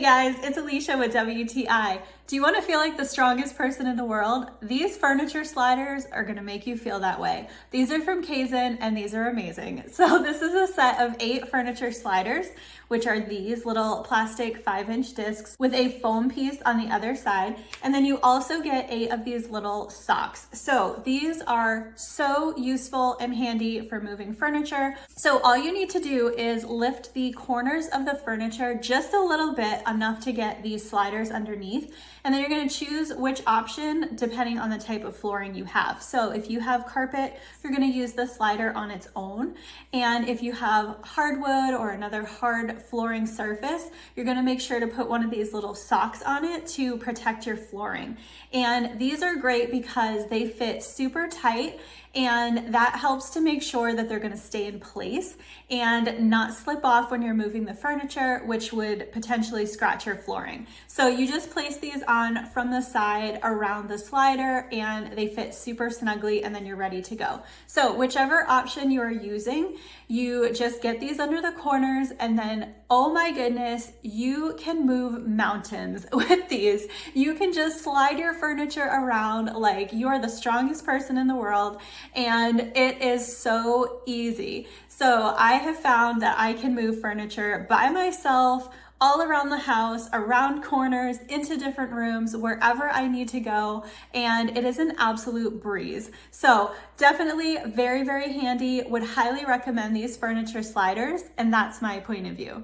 guys, it's Alicia with WTI. Do you want to feel like the strongest person in the world? These furniture sliders are going to make you feel that way. These are from Kayzn and these are amazing. So this is a set of 8 furniture sliders, which are these little plastic 5-inch discs with a foam piece on the other side. And then you also get 8 of these little socks. So these are so useful and handy for moving furniture. So all you need to do is lift the corners of the furniture just a little bit, enough to get these sliders underneath. And then you're going to choose which option depending on the type of flooring you have. So if you have carpet, you're going to use the slider on its own. And if you have hardwood or another hard flooring surface, you're going to make sure to put one of these little socks on it to protect your flooring. And these are great because they fit super tight, and that helps to make sure that they're going to stay in place and not slip off when you're moving the furniture, which would potentially scratch your flooring. So you just place these on from the side around the slider and they fit super snugly, and then you're ready to go. So whichever option you are using, you just get these under the corners, and then oh my goodness, you can move mountains with these. You can just slide your furniture around like you're the strongest person in the world, and it is so easy. So I have found that I can move furniture by myself all around the house, around corners, into different rooms, wherever I need to go, and it is an absolute breeze. So definitely very, very handy. Would highly recommend these furniture sliders, and that's my point of view.